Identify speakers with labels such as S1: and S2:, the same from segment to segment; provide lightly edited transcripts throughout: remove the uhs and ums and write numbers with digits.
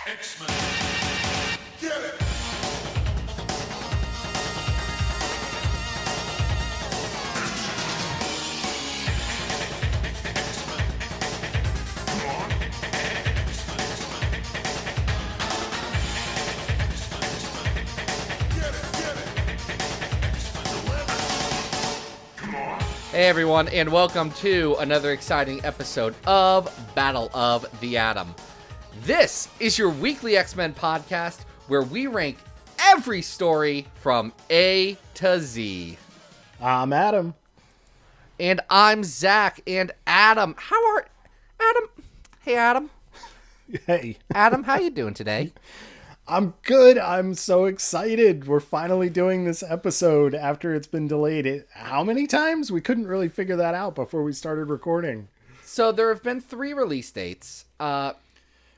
S1: X-Men. Get it!
S2: Hey everyone, and welcome to another exciting episode of Battle of the Atom. This is your weekly X-Men podcast where we rank every story from A to Z.
S3: I'm Adam.
S2: And I'm Zach. And Adam, Adam? Hey Adam.
S3: Hey.
S2: Adam, how you doing today?
S3: I'm good. I'm so excited. We're finally doing this episode after it's been delayed. How many times? We couldn't really figure that out before we started recording.
S2: So there have been 3 release dates.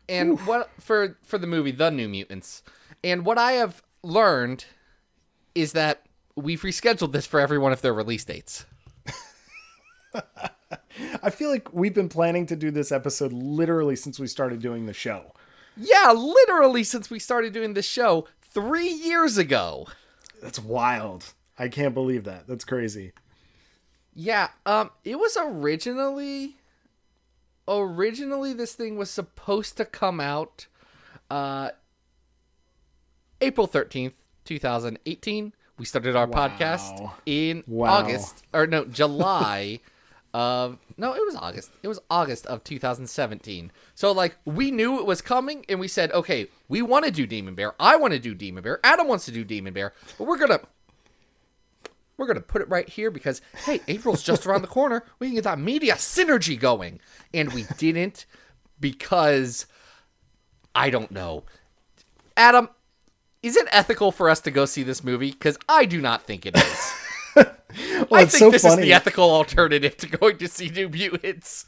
S2: And what for the movie The New Mutants. And what I have learned is that we've rescheduled this for every one of their release dates.
S3: I feel like we've been planning to do this episode literally since we started doing the show.
S2: Yeah, literally since we started doing this show 3 years ago.
S3: That's wild. I can't believe that. That's crazy.
S2: Yeah, it was originally this thing was supposed to come out April 13th, 2018. We started our podcast in July of, no, it was August. It was August of 2017. So, like, we knew it was coming, and we said, okay, we want to do Demon Bear. I want to do Demon Bear. Adam wants to do Demon Bear. But we're gonna put it right here because, hey, April's just around the corner. We can get that media synergy going. And we didn't because, I don't know. Adam, is it ethical for us to go see this movie? Because I do not think it is.
S3: Well,
S2: I think this is the ethical alternative to going to see New Mutants.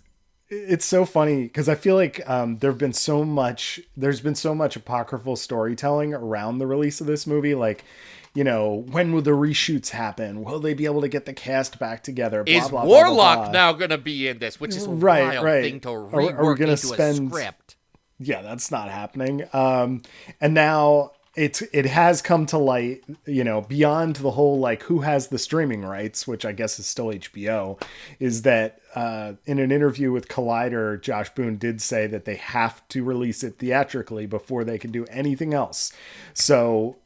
S3: It's so funny because I feel like there's been so much apocryphal storytelling around the release of this movie. Like, you know, when will the reshoots happen? Will they be able to get the cast back together? Blah,
S2: is
S3: blah,
S2: Warlock
S3: blah, blah, blah.
S2: now going to be in this? Which is a
S3: right.
S2: wild thing to rework into a script.
S3: Yeah, that's not happening. And now it has come to light, you know, beyond the whole, like, who has the streaming rights, which I guess is still HBO, is that in an interview with Collider, Josh Boone did say that they have to release it theatrically before they can do anything else. So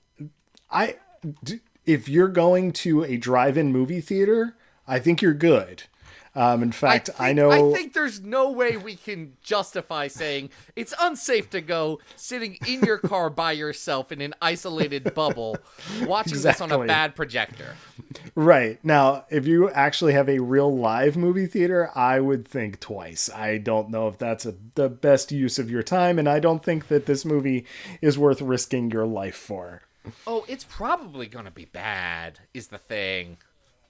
S3: if you're going to a drive-in movie theater, I think you're good. In fact, I
S2: think there's no way we can justify saying it's unsafe to go sitting in your car by yourself in an isolated bubble watching this on a bad projector.
S3: Right. Now, if you actually have a real live movie theater, I would think twice. I don't know if that's the best use of your time, and I don't think that this movie is worth risking your life for.
S2: Oh, it's probably going to be bad, is the thing.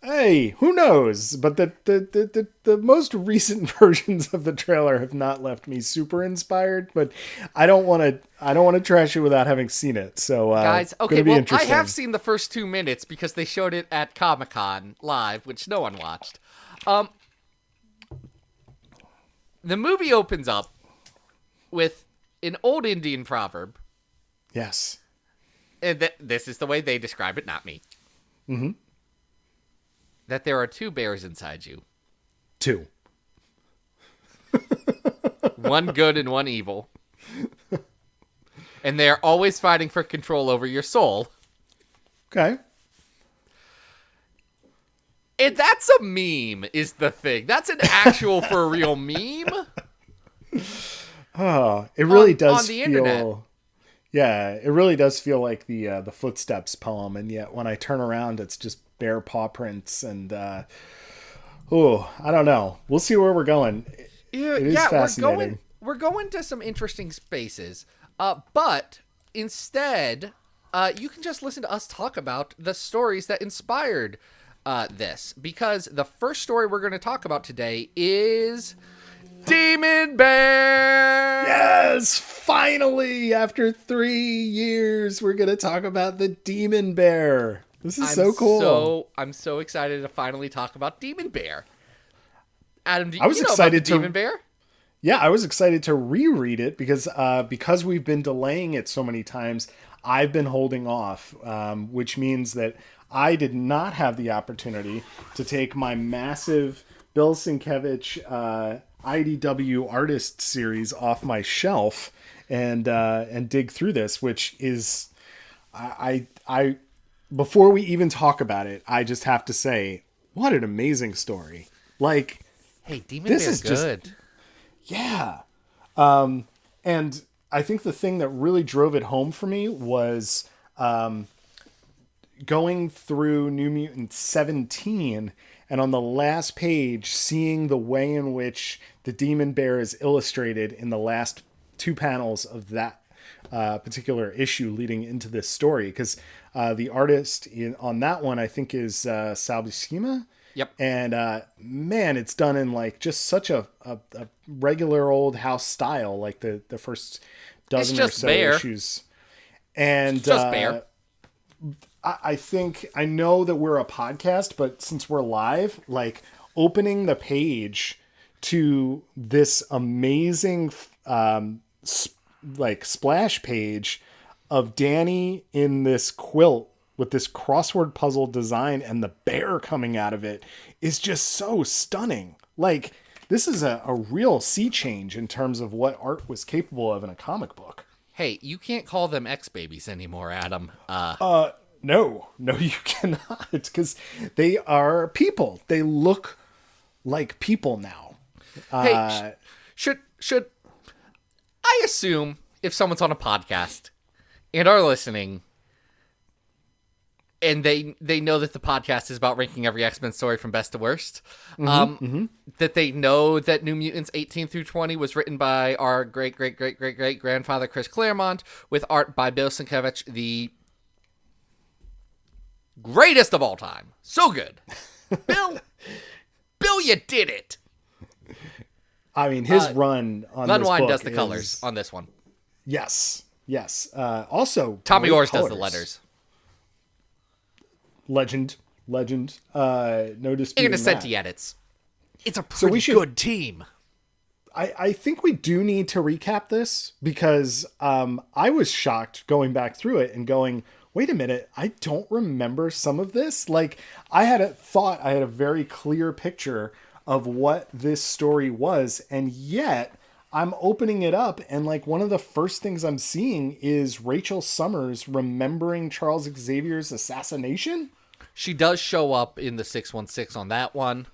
S3: Hey, who knows? But the most recent versions of the trailer have not left me super inspired. But I don't want to trash it without having seen it. So
S2: guys, okay, well, I have seen the first 2 minutes because they showed it at Comic-Con live, which no one watched. The movie opens up with an old Indian proverb.
S3: Yes.
S2: And this is the way they describe it, not me.
S3: Mm-hmm.
S2: That there are 2 bears inside you.
S3: 2.
S2: One good and one evil. And they are always fighting for control over your soul.
S3: Okay.
S2: And that's a meme, is the thing. That's an actual for real meme.
S3: Oh, it really does
S2: on the
S3: feel.
S2: internet.
S3: Yeah, it really does feel like the Footsteps poem, and yet when I turn around, it's just bear paw prints, and I don't know. We'll see where we're going. It is fascinating.
S2: We're going to some interesting spaces, but instead, you can just listen to us talk about the stories that inspired this, because the first story we're going to talk about today is Demon Bear!
S3: Yes! Finally! After 3 years, we're going to talk about the Demon Bear. This is so cool.
S2: I'm so excited to finally talk about Demon Bear. Adam, do you
S3: I was
S2: know
S3: excited
S2: about the Demon Bear?
S3: Yeah, I was excited to reread it because we've been delaying it so many times. I've been holding off, which means that I did not have the opportunity to take my massive Bill Sienkiewicz IDW artist series off my shelf and dig through this, which is I before we even talk about it, I just have to say, what an amazing story! Like,
S2: Hey, Demon
S3: this
S2: Bear's
S3: is just
S2: good.
S3: yeah. And I think the thing that really drove it home for me was going through New Mutants 17 and on the last page seeing the way in which the Demon Bear is illustrated in the last two panels of that particular issue leading into this story. Because the artist on that one, I think, is Sal Buscema.
S2: Yep.
S3: And man, it's done in like just such a regular old house style, like the first dozen or so
S2: Bear.
S3: issues. And
S2: It's just Bear.
S3: I think, I know that we're a podcast, but since we're live, like opening the page to this amazing like splash page of Danny in this quilt with this crossword puzzle design and the bear coming out of it is just so stunning. Like, this is a real sea change in terms of what art was capable of in a comic book.
S2: Hey, you can't call them X-Babies anymore, Adam.
S3: No, you cannot, because they are people. They look like people now.
S2: Hey, should I assume if someone's on a podcast and are listening, and they know that the podcast is about ranking every X-Men story from best to worst, that they know that New Mutants 18 through 20 was written by our great-great-great-great-great-grandfather Chris Claremont, with art by Bill Sienkiewicz, the greatest of all time. So good. Bill, you did it.
S3: I mean, his run on
S2: Len
S3: this
S2: Wein
S3: book
S2: does the
S3: is...
S2: colors on this one.
S3: Yes. Also,
S2: Tommy
S3: great
S2: Orrs does the
S3: colors.
S2: letters.
S3: Legend. No dispute.
S2: And Ascenti edits. It's a pretty good team.
S3: I think we do need to recap this because I was shocked going back through it and going, wait a minute, I don't remember some of this. Like, I had a very clear picture of what this story was, and yet I'm opening it up and like one of the first things I'm seeing is Rachel Summers remembering Charles Xavier's assassination.
S2: She does show up in the 616 on that one.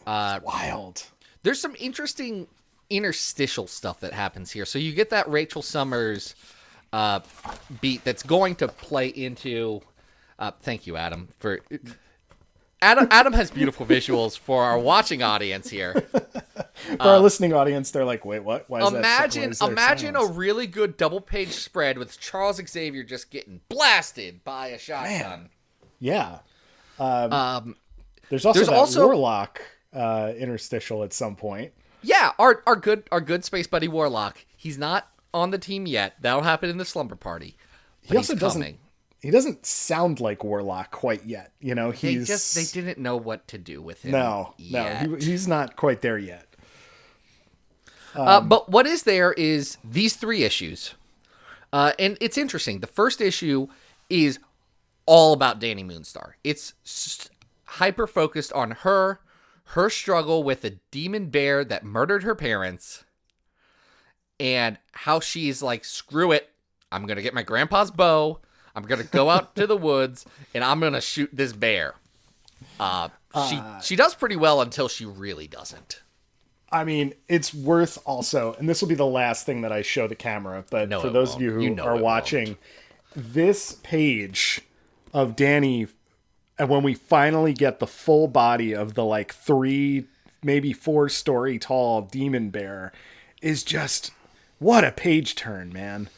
S3: Wild.
S2: There's some interesting interstitial stuff that happens here. So you get that Rachel Summers beat that's going to play into... thank you, Adam, for... Adam has beautiful visuals for our watching audience here.
S3: For our listening audience, they're like, wait, what? Why is
S2: imagine a
S3: silence?
S2: really good double-page spread with Charles Xavier just getting blasted by a shotgun.
S3: Man. Yeah. There's also Warlock interstitial at some point.
S2: Yeah, our good space buddy Warlock. He's not on the team yet. That'll happen in the slumber party. But
S3: He also
S2: he's coming.
S3: He doesn't sound like Warlock quite yet. You know,
S2: They didn't know what to do with him.
S3: No, he's not quite there yet.
S2: But what is there is these 3 issues. And it's interesting. The first issue is all about Danny Moonstar. It's hyper-focused on her struggle with a demon bear that murdered her parents, and how she's like, screw it, I'm going to get my grandpa's bow, I'm going to go out to the woods, and I'm going to shoot this bear. She does pretty well until she really doesn't.
S3: I mean, it's worth also, and this will be the last thing that I show the camera, but
S2: No,
S3: for
S2: it
S3: those
S2: won't.
S3: of you
S2: You
S3: who
S2: know
S3: are
S2: it
S3: watching, this page of Danny, and when we finally get the full body of the like 3, maybe 4 story tall demon bear, is just, what a page turn, man.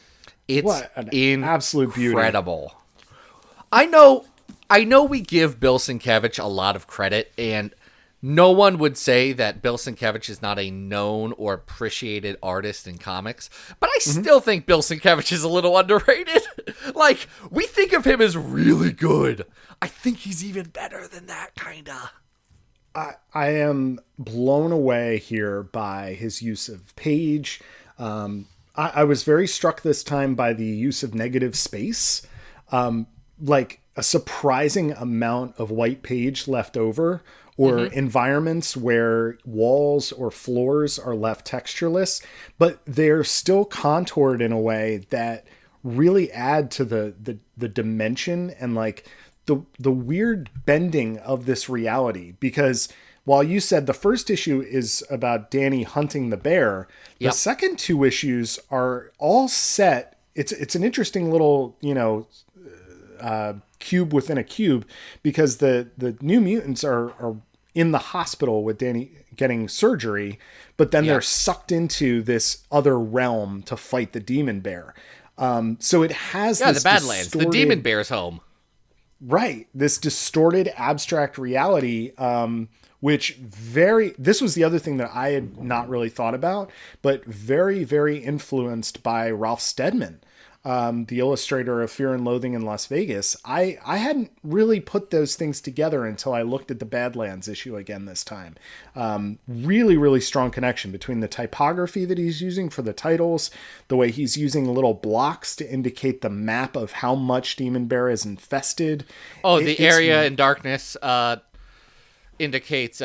S2: It's
S3: what an absolute beauty.
S2: Incredible. I know we give Bill Sienkiewicz a lot of credit, and no one would say that Bill Sienkiewicz is not a known or appreciated artist in comics, but I still think Bill Sienkiewicz is a little underrated. Like, we think of him as really good. I think he's even better than that, kinda.
S3: I am blown away here by his use of page. I was very struck this time by the use of negative space. Like a surprising amount of white page left over, or environments where walls or floors are left textureless, but they're still contoured in a way that really add to the dimension and like the weird bending of this reality. Because while you said the first issue is about Danny hunting the bear, the second two issues are all set. It's an interesting little, cube within a cube, because the New Mutants are in the hospital with Danny getting surgery, but then they're sucked into this other realm to fight the demon bear. So it has this
S2: the Badlands, the demon bear's home.
S3: Right. This distorted abstract reality, this was the other thing that I had not really thought about, but very, very influenced by Ralph Steadman, the illustrator of Fear and Loathing in Las Vegas. I hadn't really put those things together until I looked at the Badlands issue again this time. Really, really strong connection between the typography that he's using for the titles, the way he's using little blocks to indicate the map of how much Demon Bear is infested.
S2: Oh, the area in darkness indicates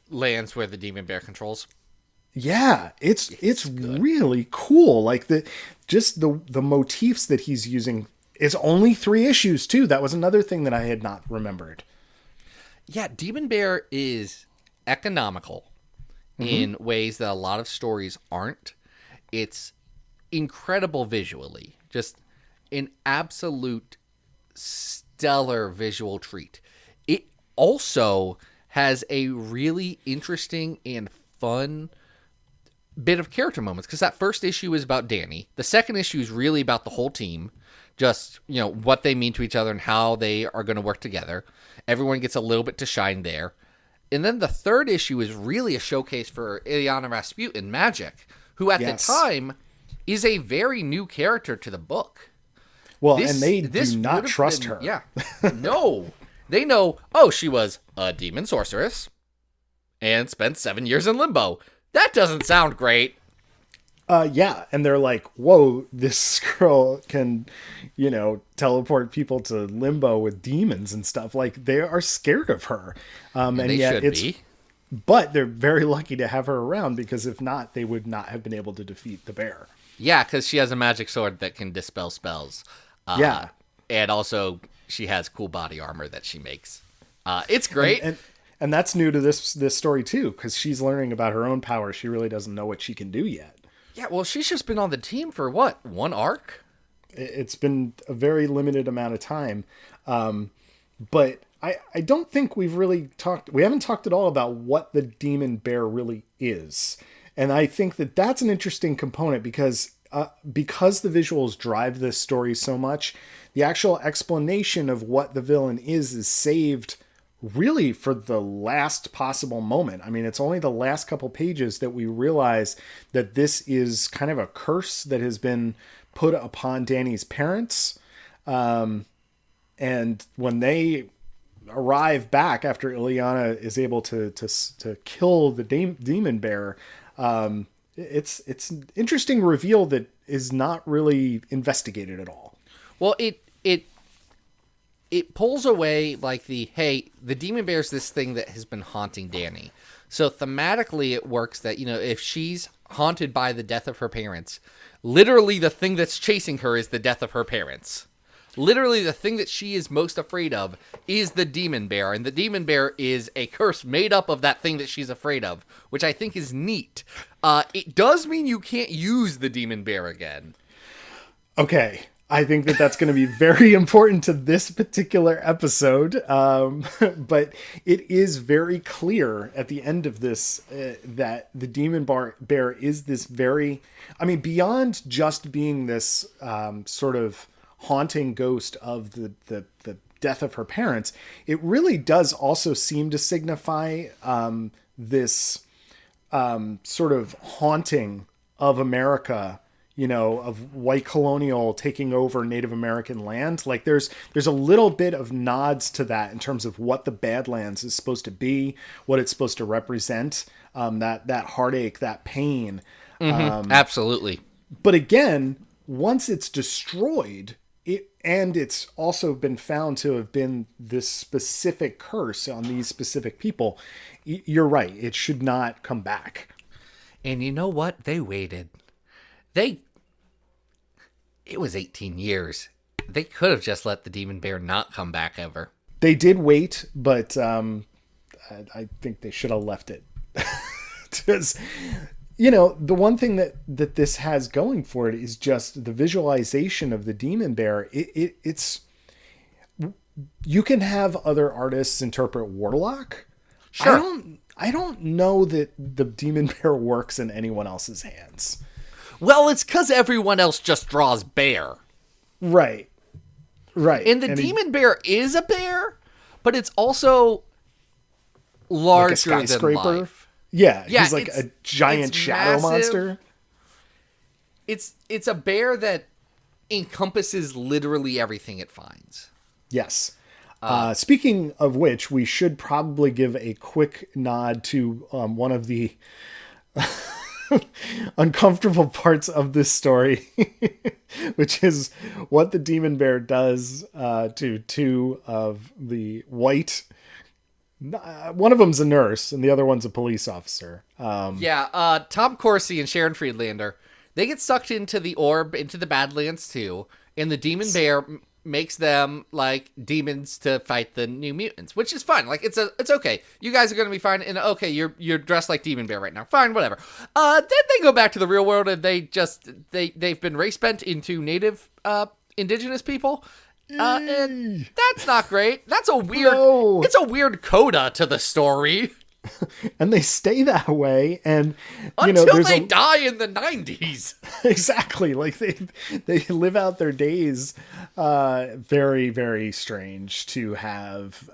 S2: lands where the Demon Bear controls.
S3: Yeah, it's really cool. Like the motifs that he's using. It's only 3 issues too. That was another thing that I had not remembered.
S2: Yeah, Demon Bear is economical in ways that a lot of stories aren't. It's incredible visually, just an absolute stellar visual treat. It also has a really interesting and fun bit of character moments, because that first issue is about Danny. The second issue is really about the whole team, just, what they mean to each other and how they are going to work together. Everyone gets a little bit to shine there. And then the third issue is really a showcase for Ilyana Rasputin, Magic, who at the time is a very new character to the book.
S3: Well, and they do not trust her.
S2: Yeah. No. They know, she was a demon sorceress and spent 7 years in limbo. That doesn't sound great.
S3: Yeah, and they're like, whoa, this girl can, teleport people to limbo with demons and stuff. Like, they are scared of her. And
S2: they
S3: yet
S2: should be.
S3: But they're very lucky to have her around, because if not, they would not have been able to defeat the bear.
S2: Yeah, because she has a magic sword that can dispel spells.
S3: Yeah.
S2: And also, she has cool body armor that she makes. It's great.
S3: And that's new to this story, too, because she's learning about her own power. She really doesn't know what she can do yet.
S2: Yeah, well, she's just been on the team for, what, 1 arc?
S3: It's been a very limited amount of time. But I don't think we haven't talked at all about what the Demon Bear really is. And I think that that's an interesting component, because the visuals drive this story so much, the actual explanation of what the villain is saved really for the last possible moment. I mean, it's only the last couple pages that we realize that this is kind of a curse that has been put upon Danny's parents. And when they arrive back after Ilyana is able to kill the demon bear, it's an interesting reveal that is not really investigated at all.
S2: Well, it pulls away like the demon bear is this thing that has been haunting Danny. So thematically it works that, if she's haunted by the death of her parents, literally the thing that's chasing her is the death of her parents. Literally the thing that she is most afraid of is the demon bear, and the demon bear is a curse made up of that thing that she's afraid of, which I think is neat. It does mean you can't use the demon bear again.
S3: Okay. I think that that's going to be very important to this particular episode. But it is very clear at the end of this that the demon bear is this beyond just being this sort of haunting ghost of the death of her parents, it really does also seem to signify this sort of haunting of America, of white colonial taking over Native American land. Like there's a little bit of nods to that in terms of what the Badlands is supposed to be, what it's supposed to represent, that heartache, that pain.
S2: Absolutely.
S3: But again, once it's destroyed, and it's also been found to have been this specific curse on these specific people, you're right. It should not come back.
S2: And you know what? They waited. It was 18 years. They could have just let the demon bear not come back ever.
S3: They did wait, but I think they should have left it. Because, the one thing that this has going for it is just the visualization of the demon bear. It's you can have other artists interpret Warlock.
S2: Sure.
S3: I don't know that the demon bear works in anyone else's hands.
S2: Well, it's because everyone else just draws bear.
S3: Right.
S2: And the demon bear is a bear, but it's also larger
S3: like a
S2: than life.
S3: Yeah, he's like a giant shadow monster.
S2: It's a bear that encompasses literally everything it finds.
S3: Yes. Speaking of which, we should probably give a quick nod to one of the uncomfortable parts of this story, which is what the demon bear does to two of the white. One of them's a nurse and the other one's a police officer.
S2: Tom Corsi and Sharon Friedlander, they get sucked into the orb, into the Badlands too, and the demon bear makes them like demons to fight the New Mutants, which is fine. Like it's okay. You guys are gonna be fine, and okay, you're dressed like demon bear right now. Fine, whatever. Then they go back to the real world and they've been race bent into native indigenous people. And that's not great. That's a weird. No. It's a weird coda to the story.
S3: And they stay that way, and
S2: until they die in the 90s.
S3: Exactly, like they live out their days. Very, very strange to have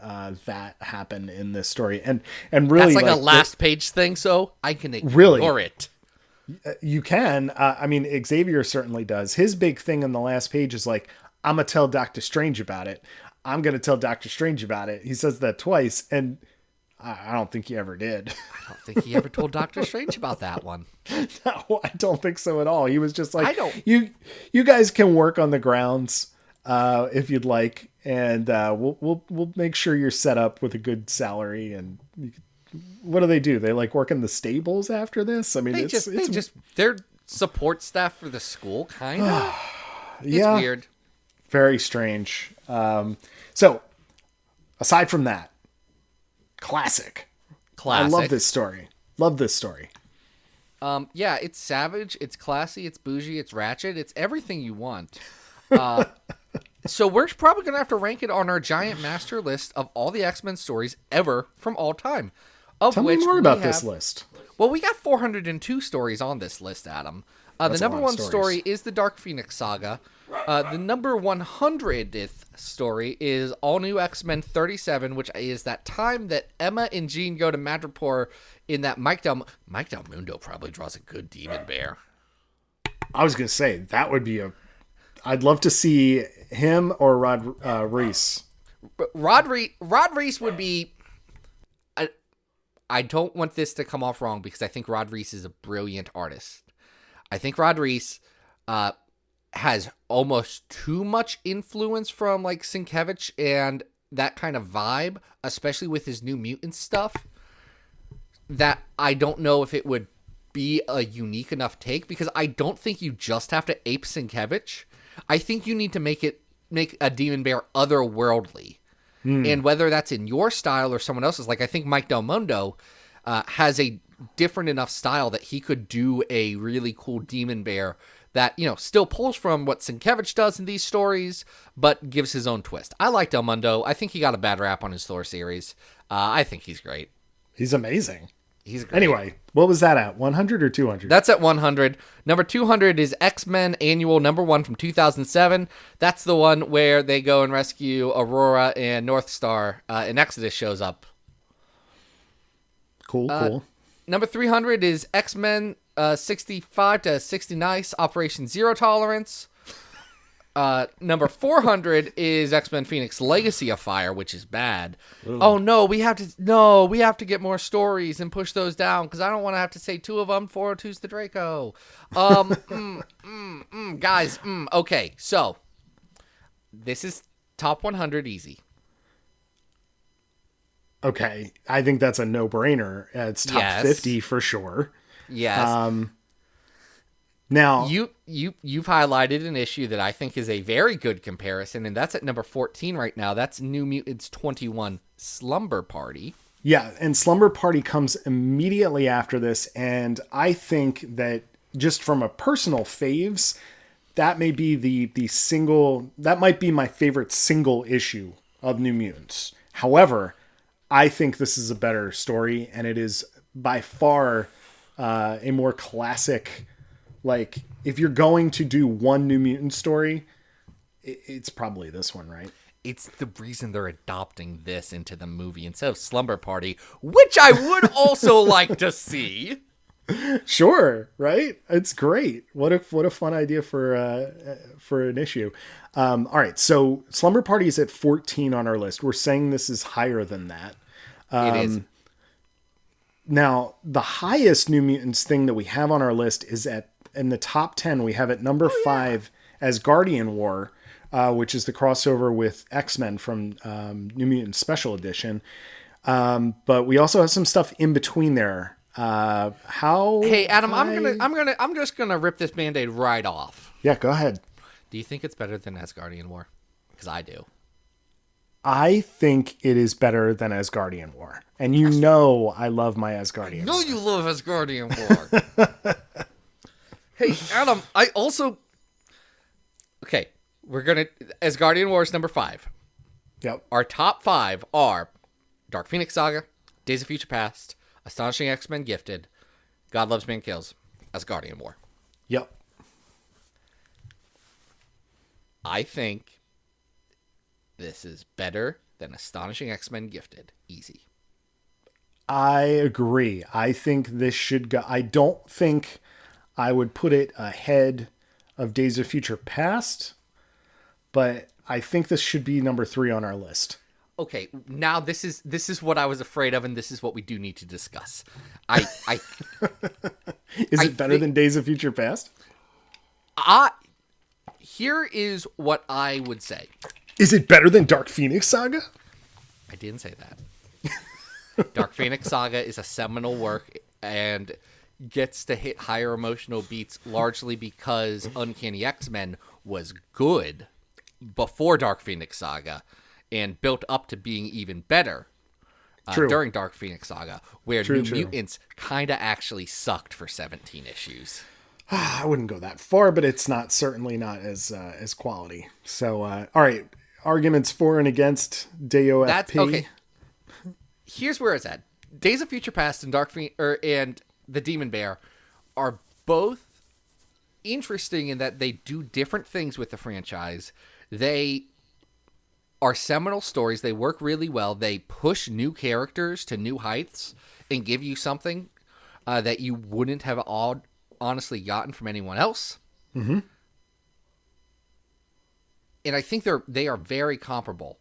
S3: that happen in this story, and really
S2: that's like a last page thing. So I can ignore it.
S3: You can. I mean, Xavier certainly does. His big thing in the last page is like, I'm going to tell Doctor Strange about it. I'm going to tell Doctor Strange about it. He says that twice, and I don't think he ever did.
S2: I don't think he ever told Doctor Strange about that one.
S3: No, I don't think so at all. He was just like, you guys can work on the grounds if you'd like, and we'll make sure you're set up with a good salary. And what do? They like work in the stables after this? I mean,
S2: they're support staff for the school, kind of. It's weird.
S3: Very strange. So, aside from that, classic. I love this story.
S2: It's savage, it's classy, it's bougie, it's ratchet, it's everything you want. So we're probably going to have to rank it on our giant master list of all the X-Men stories ever from all time.
S3: Tell me more about this list.
S2: Well, we got 402 stories on this list, Adam. The number one story is the Dark Phoenix Saga. The number 100th story is All New X-Men 37, which is that time that Emma and Jean go to Madripoor in that Mike Del Mundo probably draws a good demon bear.
S3: I was going to say, that would be I'd love to see him or Rod Reese.
S2: Rod Reese would be... I don't want this to come off wrong because I think Rod Reese is a brilliant artist. I think Rod Reese has almost too much influence from like Sienkiewicz and that kind of vibe, especially with his New Mutants stuff, that I don't know if it would be a unique enough take, because I don't think you just have to ape Sienkiewicz. I think you need to make a demon bear otherworldly. And whether that's in your style or someone else's, like I think Mike Del Mundo has a different enough style that he could do a really cool demon bear that, still pulls from what Sienkiewicz does in these stories, but gives his own twist. I like Del Mundo. I think he got a bad rap on his Thor series. I think he's great.
S3: He's amazing.
S2: He's great.
S3: Anyway, what was that at? 100 or 200?
S2: That's at 100. Number 200 is X-Men Annual number 1 from 2007. That's the one where they go and rescue Aurora and North Star, and Exodus shows up.
S3: Cool.
S2: Number 300 is X-Men 65 to 69, Operation Zero Tolerance. Number 400 is X-Men Phoenix Legacy of Fire, which is bad.
S3: Ooh.
S2: Oh no, we have to get more stories and push those down because I don't want to have to say two of them. 402's the Draco. Guys, okay, so this is top 100 easy.
S3: Okay, I think that's a no-brainer. It's top 50 for sure.
S2: Yes.
S3: Now
S2: you've highlighted an issue that I think is a very good comparison, and that's at number 14 right now. That's New Mutants 21 Slumber Party.
S3: Yeah, and Slumber Party comes immediately after this, and I think that just from a personal faves, that may be the single that might be my favorite single issue of New Mutants. However, I think this is a better story, and it is by far a more classic. Like, if you're going to do one New Mutant story, it's probably this one, right?
S2: It's the reason they're adopting this into the movie instead of Slumber Party, which I would also like to see.
S3: Sure, right? It's great. What a fun idea for an issue. All right, so Slumber Party is at 14 on our list. We're saying this is higher than that.
S2: It is.
S3: Now, the highest New Mutants thing that we have on our list is in the top 10. We have at number 5 as Guardian War, which is the crossover with X-Men from New Mutants Special Edition. But we also have some stuff in between there.
S2: Hey, Adam, I'm just gonna rip this Band-Aid right off.
S3: Yeah, go ahead.
S2: Do you think it's better than Asgardian War? Because I do.
S3: I think it is better than Asgardian War. And you know I love my Asgardian
S2: No,
S3: War.
S2: you love Asgardian War. Hey, Adam, I also... Okay, we're gonna... Asgardian War is number 5.
S3: Yep.
S2: Our top 5 are Dark Phoenix Saga, Days of Future Past, Astonishing X-Men Gifted, God Loves Man Kills, Asgardian War.
S3: Yep.
S2: I think this is better than Astonishing X-Men Gifted. Easy.
S3: I agree. I think this should go... I don't think I would put it ahead of Days of Future Past, but I think this should be number 3 on our list.
S2: Okay, now this is what I was afraid of, and this is what we do need to discuss. Is
S3: it better than Days of Future Past?
S2: Here is what I would say.
S3: Is it better than Dark Phoenix Saga?
S2: I didn't say that. Dark Phoenix Saga is a seminal work and gets to hit higher emotional beats largely because Uncanny X-Men was good before Dark Phoenix Saga and built up to being even better during Dark Phoenix Saga, where New Mutants kind of actually sucked for 17 issues.
S3: I wouldn't go that far, but it's certainly not as quality. So, all right, arguments for and against DOFP.
S2: That's okay. Here's where it's at. Days of Future Past and and the Demon Bear are both interesting in that they do different things with the franchise. They are seminal stories. They work really well. They push new characters to new heights and give you something that you wouldn't have honestly gotten from anyone else.
S3: Mm-hmm.
S2: And I think they are very comparable.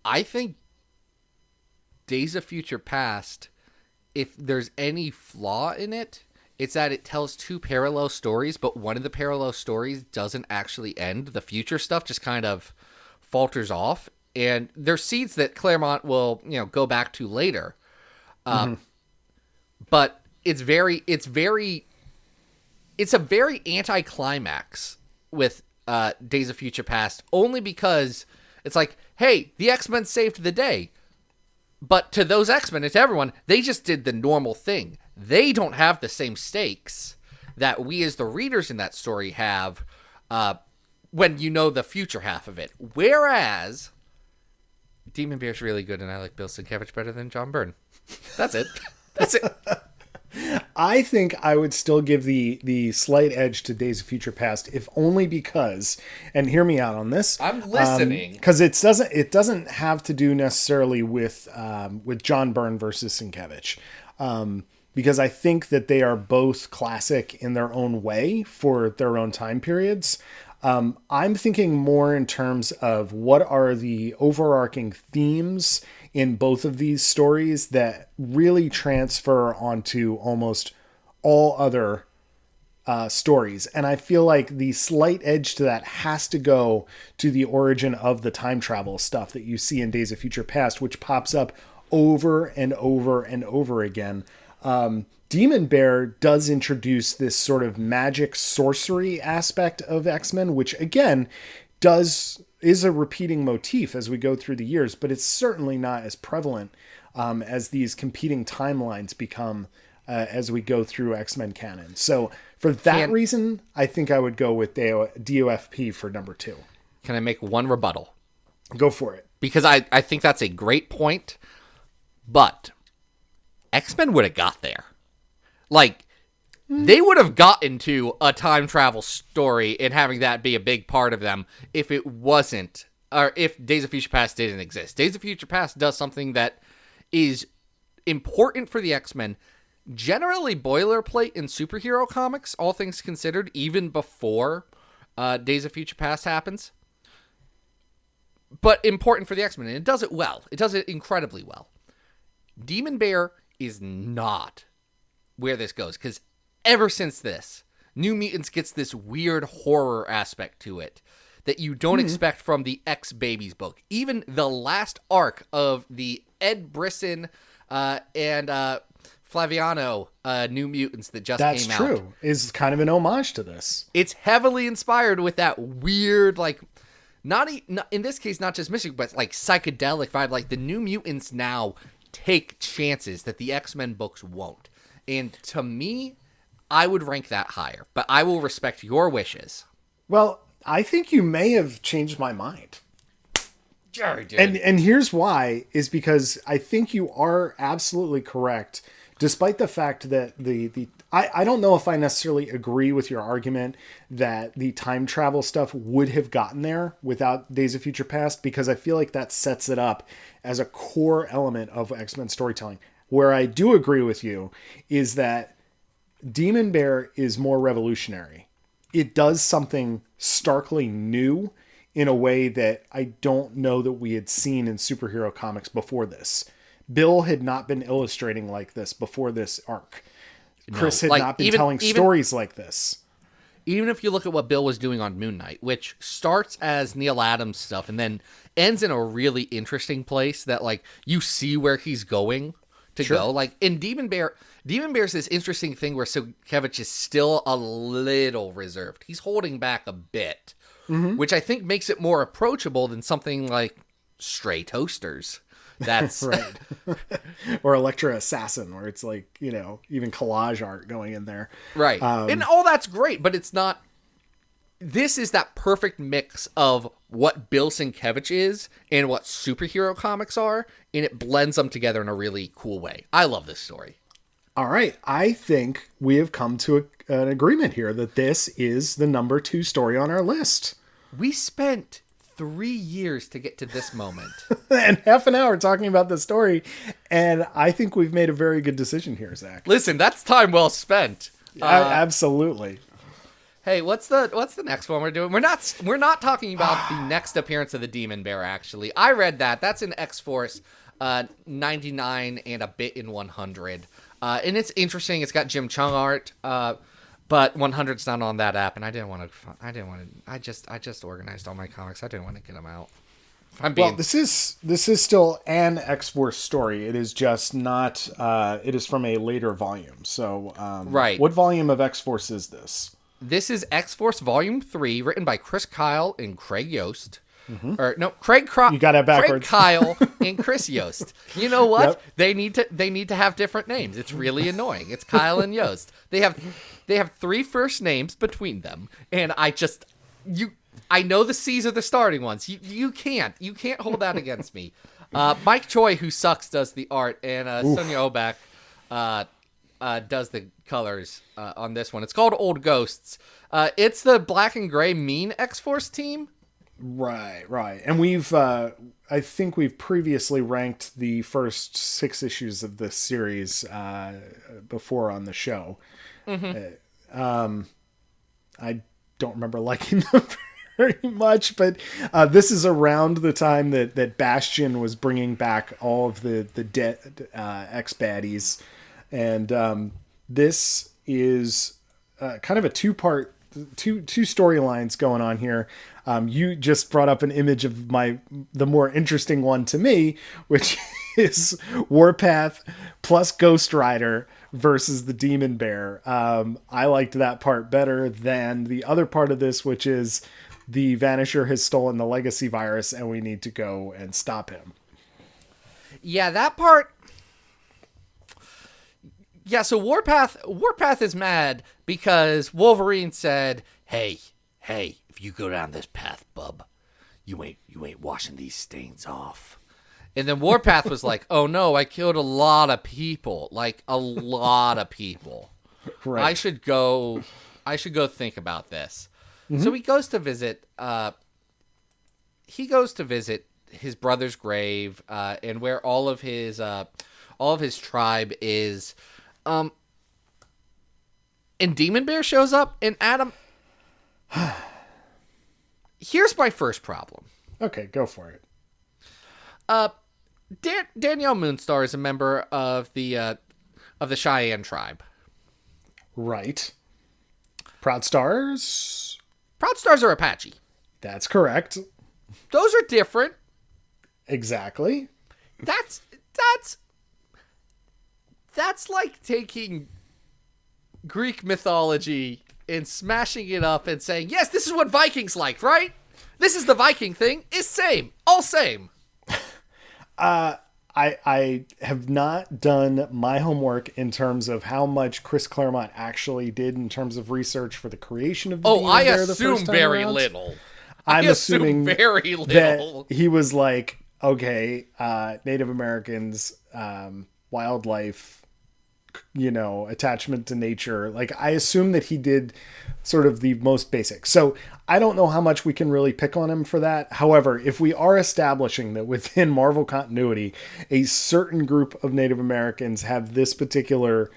S2: I think Days of Future Past, if there's any flaw in it, it's that it tells 2 parallel stories, but one of the parallel stories doesn't actually end. The future stuff just kind of falters off. And there's seeds that Claremont will, go back to later. But it's a very anticlimax with Days of Future Past, only because it's like, hey, the X-Men saved the day. But to those X-Men, it's everyone, they just did the normal thing. They don't have the same stakes that we as the readers in that story have when you know the future half of it. Whereas Demon Bear's really good, and I like Bill Sienkiewicz better than John Byrne. That's it. That's it.
S3: I think I would still give the slight edge to Days of Future Past, if only because, and hear me out on this.
S2: I'm listening.
S3: Because it doesn't have to do necessarily with John Byrne versus Sienkiewicz. because I think that they are both classic in their own way for their own time periods. I'm thinking more in terms of what are the overarching themes in both of these stories that really transfer onto almost all other stories. And I feel like the slight edge to that has to go to the origin of the time travel stuff that you see in Days of Future Past, which pops up over and over and over again. Demon Bear does introduce this sort of magic sorcery aspect of X-Men, which again is a repeating motif as we go through the years, but it's certainly not as prevalent as these competing timelines become as we go through X-Men canon. So for that reason, I think I would go with DOFP for number 2.
S2: Can I make one rebuttal?
S3: Go for it.
S2: Because I think that's a great point, but X-Men would have got there. Like, they would have gotten to a time travel story and having that be a big part of them if it wasn't, or if Days of Future Past didn't exist. Days of Future Past does something that is important for the X-Men, generally boilerplate in superhero comics, all things considered, even before Days of Future Past happens. But important for the X-Men, and it does it well. It does it incredibly well. Demon Bear is not where this goes, because ever since this, New Mutants gets this weird horror aspect to it that you don't expect from the X-Babies book. Even the last arc of the Ed Brisson and Flaviano New Mutants that just came out.
S3: That's true. Is kind of an homage to this.
S2: It's heavily inspired with that weird, like, not in this case, not just mystic, but like psychedelic vibe. Like the New Mutants now take chances that the X-Men books won't. And to me, I would rank that higher, but I will respect your wishes.
S3: Well, I think you may have changed my mind.
S2: Jerry did.
S3: And here's why, is because I think you are absolutely correct, despite the fact that I don't know if I necessarily agree with your argument that the time travel stuff would have gotten there without Days of Future Past, because I feel like that sets it up as a core element of X-Men storytelling. Where I do agree with you is that Demon Bear is more revolutionary. It does something starkly new in a way that I don't know that we had seen in superhero comics before this. Bill had not been illustrating like this before this arc. Chris had not been telling stories like this.
S2: Even if you look at what Bill was doing on Moon Knight, which starts as Neil Adams stuff and then ends in a really interesting place that, like, you see where he's going to go. Like, in Demon Bear's this interesting thing where Sienkiewicz is still a little reserved. He's holding back a bit, which I think makes it more approachable than something like Stray Toasters. That's
S3: right. Or Elektra Assassin, where it's like, you know, even collage art going in there.
S2: Right. And all that's great, but it's not. This is that perfect mix of what Bill Sienkiewicz is and what superhero comics are, and it blends them together in a really cool way. I love this story.
S3: All right. I think we have come to an agreement here that this is the number 2 story on our list.
S2: We spent 3 years to get to this moment.
S3: And half an hour talking about the story, and I think we've made a very good decision here, Zach.
S2: Listen, that's time well spent.
S3: Absolutely.
S2: Hey, what's the next one we're doing? We're not talking about the next appearance of the Demon Bear, actually. I read that. That's in X-Force 99 and a bit in 100. And it's interesting. It's got Jim Chung art, but 100's not on that app, and I just organized all my comics. I didn't want to get them out.
S3: Well, this is still an X-Force story. It is just not. It is from a later volume. So,
S2: right.
S3: What volume of X-Force is this?
S2: This is X-Force Volume 3, written by Chris Kyle and Craig Yost. Or no, You got it backwards. Craig Kyle and Chris Yost. You know what?
S3: Yep.
S2: They need to have different names. It's really annoying. It's Kyle and Yost. They have 3 first names between them, and I know the C's are the starting ones. You can't hold that against me. Mike Choi, who sucks, does the art, and Sonia Obak does the colors on this one. It's called Old Ghosts. It's the black and gray mean X-Force team.
S3: Right. And we've, I think we've previously ranked the first 6 issues of this series before on the show. I don't remember liking them very much, but this is around the time that Bastion was bringing back all of the dead ex-baddies. And this is kind of a two-part, two storylines going on here. You just brought up an image of the more interesting one to me, which is Warpath plus Ghost Rider versus the Demon Bear. I liked that part better than the other part of this, which is the Vanisher has stolen the legacy virus and we need to go and stop him.
S2: Yeah, that part. Yeah, so Warpath is mad because Wolverine said, Hey, if you go down this path, bub, you ain't washing these stains off. And then Warpath was like, oh no, I killed a lot of people. Like, a lot of people. Right. I should go think about this. Mm-hmm. So he goes to visit his brother's grave, and where all of his tribe is. And Demon Bear shows up, and Adam, here's my first problem.
S3: Okay, go for it.
S2: Danielle Moonstar is a member of the Cheyenne tribe.
S3: Right. Proud Stars?
S2: Proud Stars are Apache.
S3: That's correct.
S2: Those are different.
S3: Exactly.
S2: That's like taking Greek mythology and smashing it up and saying, yes, this is what Vikings liked, right? This is the Viking thing. It's same. All same.
S3: I have not done my homework in terms of how much Chris Claremont actually did in terms of research for the creation of the Demon
S2: I
S3: Bear
S2: assume very around. Little.
S3: I'm assuming
S2: very little.
S3: That he was like, okay, Native Americans, wildlife, attachment to nature. Like, I assume that he did sort of the most basic. So I don't know how much we can really pick on him for that. However, if we are establishing that within Marvel continuity, a certain group of Native Americans have this particular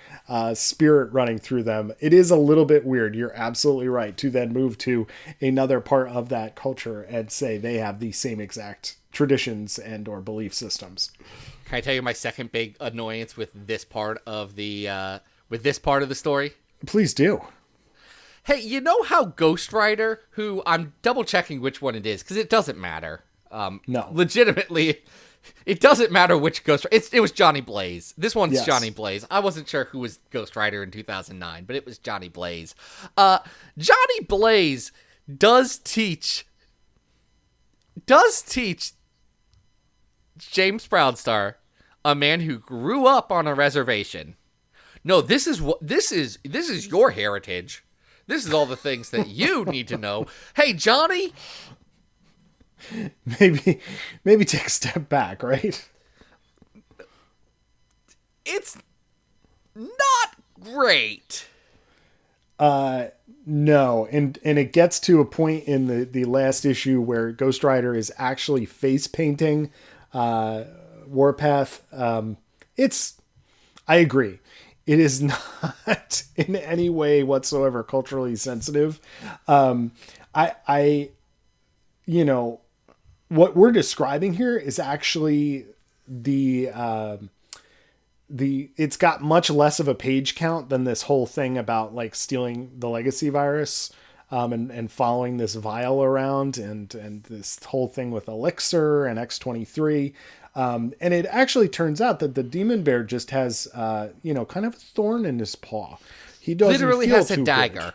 S3: spirit running through them, it is a little bit weird. You're absolutely right to then move to another part of that culture and say they have the same exact traditions and or belief systems.
S2: Can I tell you my second big annoyance with this part of the story?
S3: Please do.
S2: Hey, you know how Ghost Rider, who I'm double checking which one it is because it doesn't matter.
S3: No,
S2: legitimately, it doesn't matter which Ghost Rider. It was Johnny Blaze. This one's
S3: yes.
S2: Johnny Blaze. I wasn't sure who was Ghost Rider in 2009, but it was Johnny Blaze. Johnny Blaze does teach James Proudstar, a man who grew up on a reservation. No, this is your heritage. This is all the things that you need to know. Hey, Johnny.
S3: Maybe take a step back, right?
S2: It's not great.
S3: No, and it gets to a point in the last issue where Ghost Rider is actually face painting Warpath. I agree. It is not in any way whatsoever culturally sensitive. What we're describing here is actually it's got much less of a page count than this whole thing about like stealing the legacy virus, and following this vial around and this whole thing with Elixir and X-23. And it actually turns out that the Demon Bear just has, kind of a thorn in his paw. He doesn't
S2: literally
S3: feel
S2: has a
S3: too
S2: dagger.
S3: Good.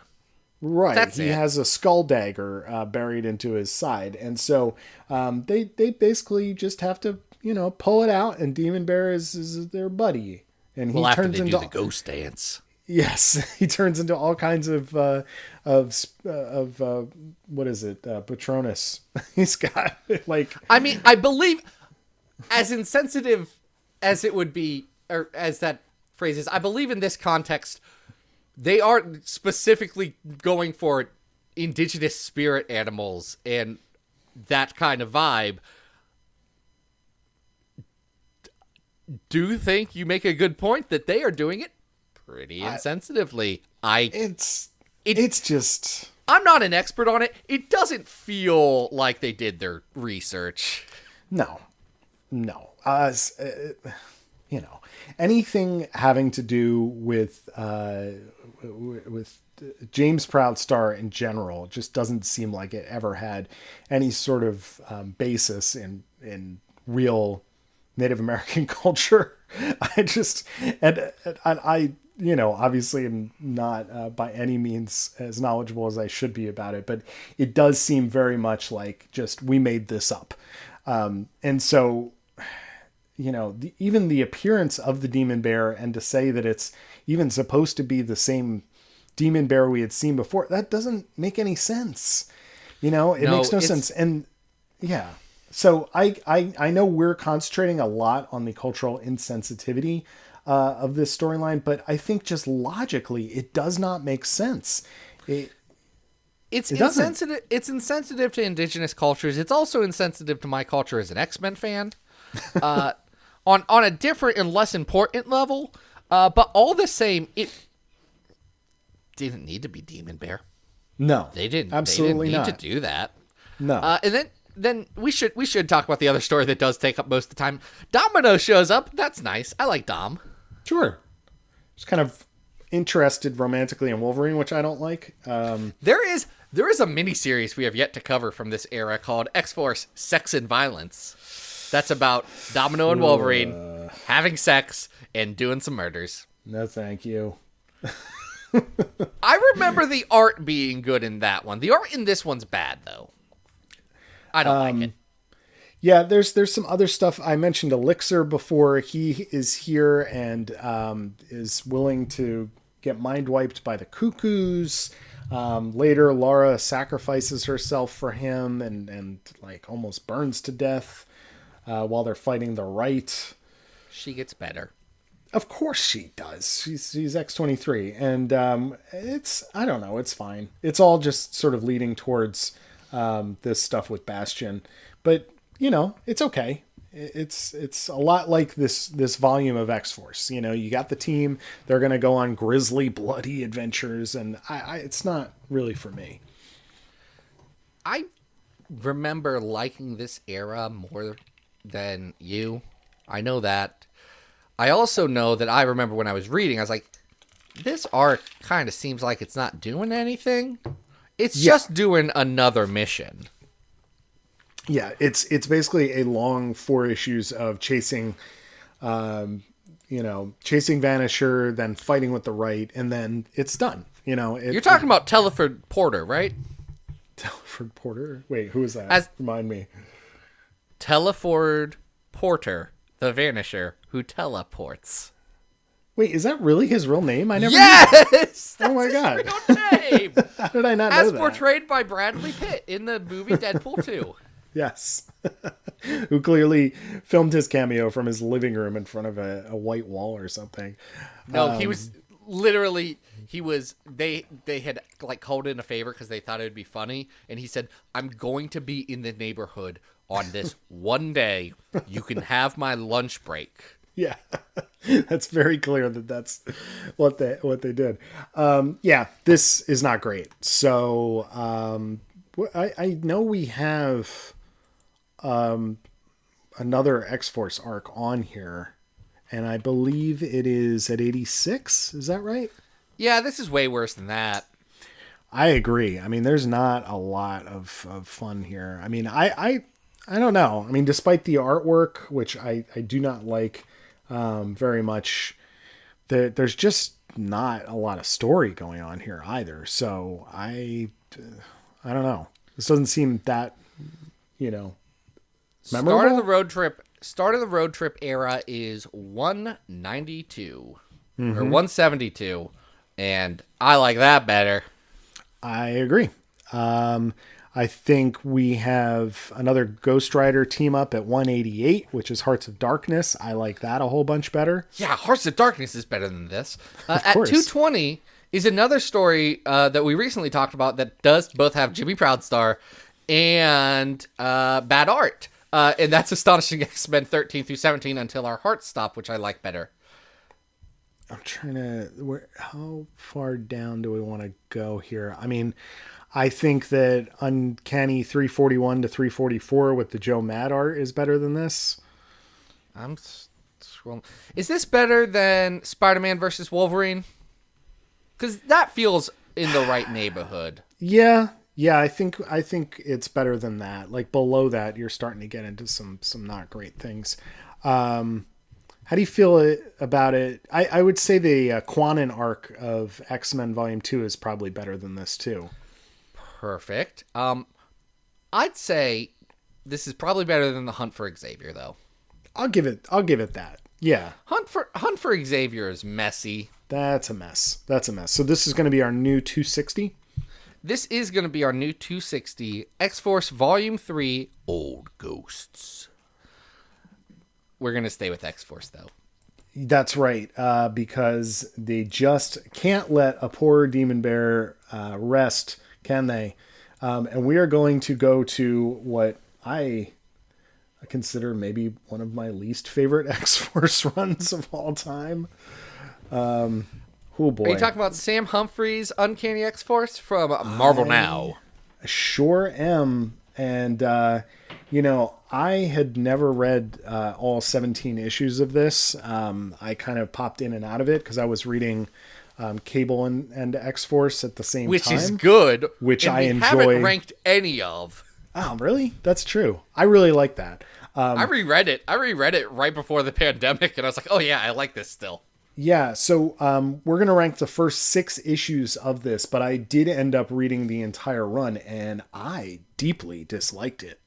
S3: Right.
S2: That's
S3: he
S2: it.
S3: has a skull dagger buried into his side. And so they basically just have to, pull it out, and Demon Bear is their buddy. And he
S2: after
S3: turns
S2: they
S3: into
S2: do the ghost dance.
S3: Yes, he turns into all kinds of what is it? Patronus. He's got like.
S2: I mean, I believe, as insensitive as it would be, or as that phrase is, I believe in this context, they are specifically going for indigenous spirit animals, and that kind of vibe. Do think you make a good point that they are doing it pretty insensitively.
S3: It's just...
S2: I'm not an expert on it. It doesn't feel like they did their research.
S3: No. Anything having to do with James Proudstar in general just doesn't seem like it ever had any sort of basis in real Native American culture. I obviously am not by any means as knowledgeable as I should be about it, but it does seem very much like just we made this up. And so, even the appearance of the demon bear, and to say that it's even supposed to be the same demon bear we had seen before, that doesn't make any sense. It makes no sense. And yeah. So I know we're concentrating a lot on the cultural insensitivity of this storyline, but I think just logically it does not make sense.
S2: It's insensitive. It's insensitive to indigenous cultures. It's also insensitive to my culture as an X-Men fan, on a different and less important level. But all the same, it didn't need to be Demon Bear.
S3: No,
S2: they didn't.
S3: Absolutely
S2: they didn't need
S3: not.
S2: to do that.
S3: No,
S2: and then we should talk about the other story that does take up most of the time. Domino shows up. That's nice. I like Dom.
S3: Sure. Just kind of interested romantically in Wolverine, which I don't like.
S2: There is a miniseries we have yet to cover from this era called X-Force Sex and Violence. That's about Domino and Wolverine having sex and doing some murders.
S3: No, thank you.
S2: I remember the art being good in that one. The art in this one's bad, though. I don't like it.
S3: Yeah, there's some other stuff. I mentioned Elixir before. He is here and is willing to get mind wiped by the Cuckoos. Later, Laura sacrifices herself for him and like almost burns to death while they're fighting the right.
S2: She gets better.
S3: Of course she does. She's X-23, and I don't know. It's fine. It's all just sort of leading towards this stuff with Bastion, but it's okay. It's a lot like this volume of X-Force. You got the team. They're going to go on grisly, bloody adventures, and it's not really for me.
S2: I remember liking this era more than you. I know that. I also know that I remember when I was reading, I was like, this arc kind of seems like it's not doing anything. It's just doing another mission.
S3: Yeah, it's basically a long 4 issues of chasing Vanisher, then fighting with the right, and then it's done.
S2: You're talking about Telford Porter, right?
S3: Telford Porter? Wait, who is that? Remind me.
S2: Telford Porter, the Vanisher, who teleports.
S3: Wait, is that really his real name? I never knew
S2: Yes!
S3: Oh my god.
S2: Real name!
S3: How did I not know
S2: As
S3: that?
S2: portrayed by Bradley Pitt in the movie Deadpool 2.
S3: Yes. Who clearly filmed his cameo from his living room in front of a white wall or something.
S2: No, he was literally, they had like called in a favor because they thought it would be funny. And he said, I'm going to be in the neighborhood on this one day. You can have my lunch break.
S3: Yeah, that's very clear that's what they did. Yeah, this is not great. So I know we have another X-Force arc on here, and I believe it is at 86. Is that right?
S2: Yeah, this is way worse than that.
S3: I agree. I mean, there's not a lot of fun here. I mean, I don't know. I mean, despite the artwork, which I do not like very much, there's just not a lot of story going on here either. So I don't know. This doesn't seem that, memorable.
S2: Start of the road trip era is 192 or 172, and I like that better.
S3: I agree. I think we have another Ghost Rider team up at 188, which is Hearts of Darkness. I like that a whole bunch better.
S2: Yeah, Hearts of Darkness is better than this. At
S3: course.
S2: 220 is another story that we recently talked about that does both have Jimmy Proudstar and bad art. And that's Astonishing X-Men 13 through 17 Until Our Hearts Stop, which I like better.
S3: I'm trying to... how far down do we want to go here? I mean, I think that Uncanny 341 to 344 with the Joe Mad art is better than this.
S2: I'm scrolling. Is this better than Spider-Man versus Wolverine? Because that feels in the right neighborhood.
S3: Yeah, I think it's better than that. Like below that, you're starting to get into some not great things. How do you feel about it? I would say the Quanon arc of X-Men Volume 2 is probably better than this too.
S2: Perfect. I'd say this is probably better than the Hunt for Xavier, though.
S3: I'll give it that. Yeah.
S2: Hunt for Xavier is messy.
S3: That's a mess. So this is going to be our new 260.
S2: This is going to be our new 260 X-Force Volume 3 Old Ghosts. We're going to stay with X-Force, though.
S3: That's right, because they just can't let a poor Demon Bear rest, can they? And we are going to go to what I consider maybe one of my least favorite X-Force runs of all time. Oh boy.
S2: Are you talking about Sam Humphries' Uncanny X-Force from Marvel Now?
S3: Sure am. And, I had never read all 17 issues of this. I kind of popped in and out of it because I was reading Cable and X-Force at the same time.
S2: Which is good.
S3: Which I enjoy.
S2: Haven't ranked any of.
S3: Oh, really? That's true. I really like that.
S2: I reread it. Right before the pandemic, and I was like, oh yeah, I like this still.
S3: Yeah, so we're going to rank the first 6 issues of this, but I did end up reading the entire run, and I deeply disliked it.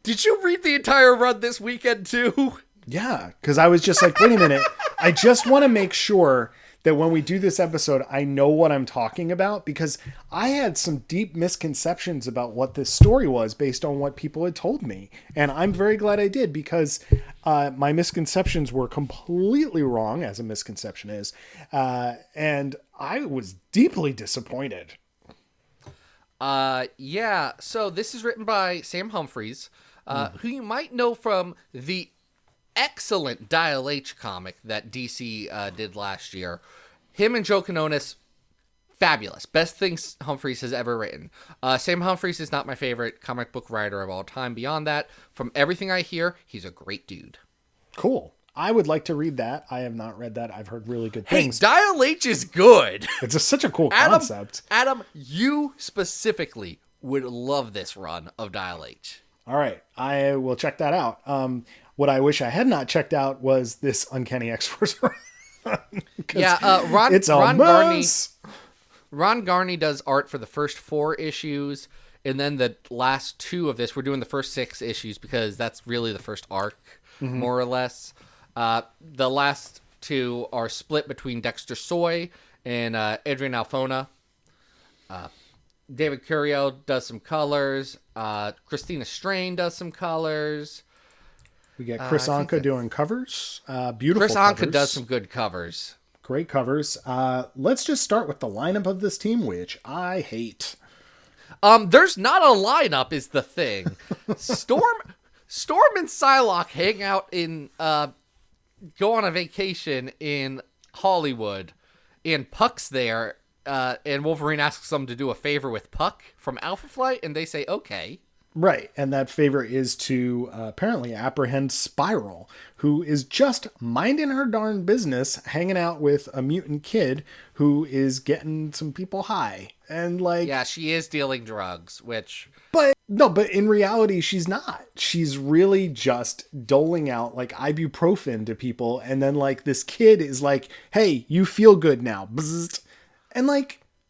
S2: Did you read the entire run this weekend, too?
S3: Yeah, because I was just like, wait a minute. I just want to make sure that when we do this episode, I know what I'm talking about, because I had some deep misconceptions about what this story was based on what people had told me. And I'm very glad I did, because my misconceptions were completely wrong, as a misconception is. And I was deeply disappointed.
S2: Yeah, so this is written by Sam Humphries, who you might know from the excellent Dial H comic that DC did last year. Him and Joe Quinones, fabulous. Best things Humphries has ever written. Sam Humphries is not my favorite comic book writer of all time. Beyond that, from everything I hear, he's a great dude.
S3: Cool. I would like to read that. I have not read that. I've heard really good things.
S2: Hey, Dial H is good.
S3: It's such a cool concept.
S2: Adam, you specifically would love this run of Dial H.
S3: All right. I will check that out. What I wish I had not checked out was this Uncanny X-Force run.
S2: Yeah, Ron Garney does art for the first 4 issues, and then the last 2 of this, we're doing the first 6 issues because that's really the first arc, more or less. The last 2 are split between Dexter Soy and Adrian Alfona. David Curiel does some colors. Christina Strain does some colors.
S3: We get Chris Anka doing covers. Beautiful
S2: Chris
S3: covers.
S2: Anka does some good covers.
S3: Great covers. Let's just start with the lineup of this team, which I hate.
S2: There's not a lineup is the thing. Storm and Psylocke hang out in, go on a vacation in Hollywood, and Puck's there, and Wolverine asks them to do a favor with Puck from Alpha Flight, and they say, okay.
S3: Right, and that favor is to apparently apprehend Spiral, who is just minding her darn business, hanging out with a mutant kid who is getting some people high. And
S2: yeah, she is dealing drugs, which...
S3: But in reality, she's not. She's really just doling out ibuprofen to people, and then this kid is like, hey, you feel good now. Bzzzt. And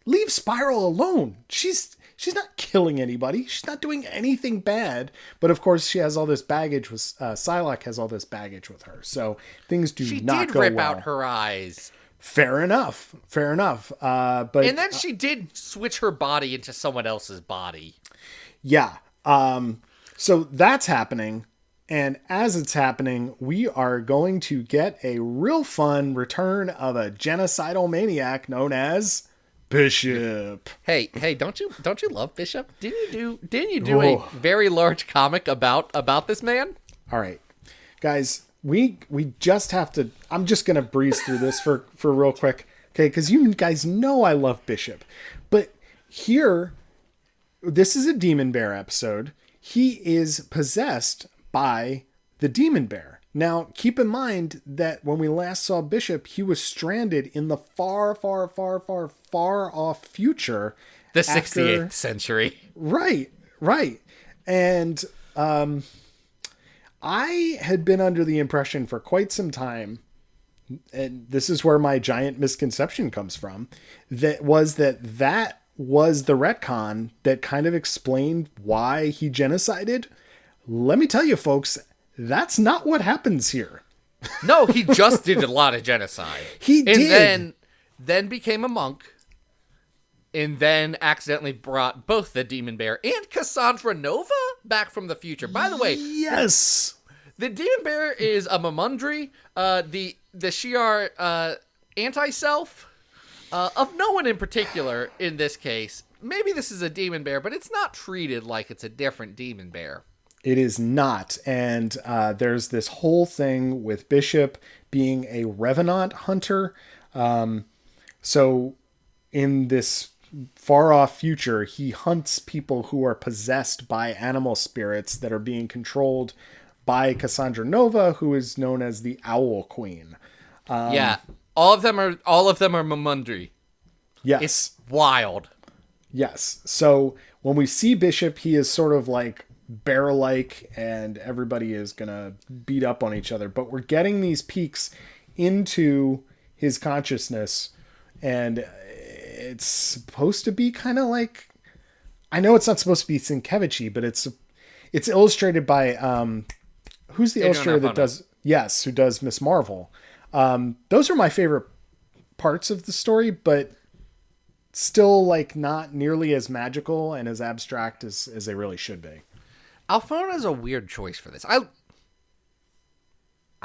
S3: leave Spiral alone. She's not killing anybody. She's not doing anything bad. But of course, she has all this baggage with Psylocke has all this baggage with her. So things do not go well.
S2: She did rip out her eyes.
S3: Fair enough. But
S2: then she did switch her body into someone else's body.
S3: Yeah. So that's happening. And as it's happening, we are going to get a real fun return of a genocidal maniac known as Bishop.
S2: Hey, don't you love Bishop? Didn't you do a very large comic about this man?
S3: All right, guys, we just have to. I'm just gonna breeze through this for real quick, okay? Because you guys know I love Bishop, but here, this is a Demon Bear episode. He is possessed by the Demon Bear. Now, keep in mind that when we last saw Bishop, he was stranded in the far, far, far, far, far off future.
S2: The 68th century.
S3: Right. And I had been under the impression for quite some time, and this is where my giant misconception comes from, that was the retcon that kind of explained why he genocided. Let me tell you, folks, that's not what happens here.
S2: No, he just did a lot of genocide.
S3: He did.
S2: And then became a monk, and then accidentally brought both the Demon Bear and Cassandra Nova back from the future. By the way,
S3: yes,
S2: the Demon Bear is a Mamundri, the Shi'ar anti-self of no one in particular in this case. Maybe this is a Demon Bear, but it's not treated like it's a different Demon Bear.
S3: It is not. And there's this whole thing with Bishop being a Revenant hunter. So in this far off future, he hunts people who are possessed by animal spirits that are being controlled by Cassandra Nova, who is known as the Owl Queen.
S2: Yeah. All of them are Mamundri.
S3: Yes.
S2: It's wild.
S3: Yes. So when we see Bishop, he is sort of like bear-like, and everybody is gonna beat up on each other, but we're getting these peeks into his consciousness, and it's supposed to be kind of like, I know it's not supposed to be Sienkiewicz, but it's illustrated by who's the illustrator that does who does Miss Marvel. Those are my favorite parts of the story, but still like not nearly as magical and as abstract as they really should be.
S2: Alphona is a weird choice for this. I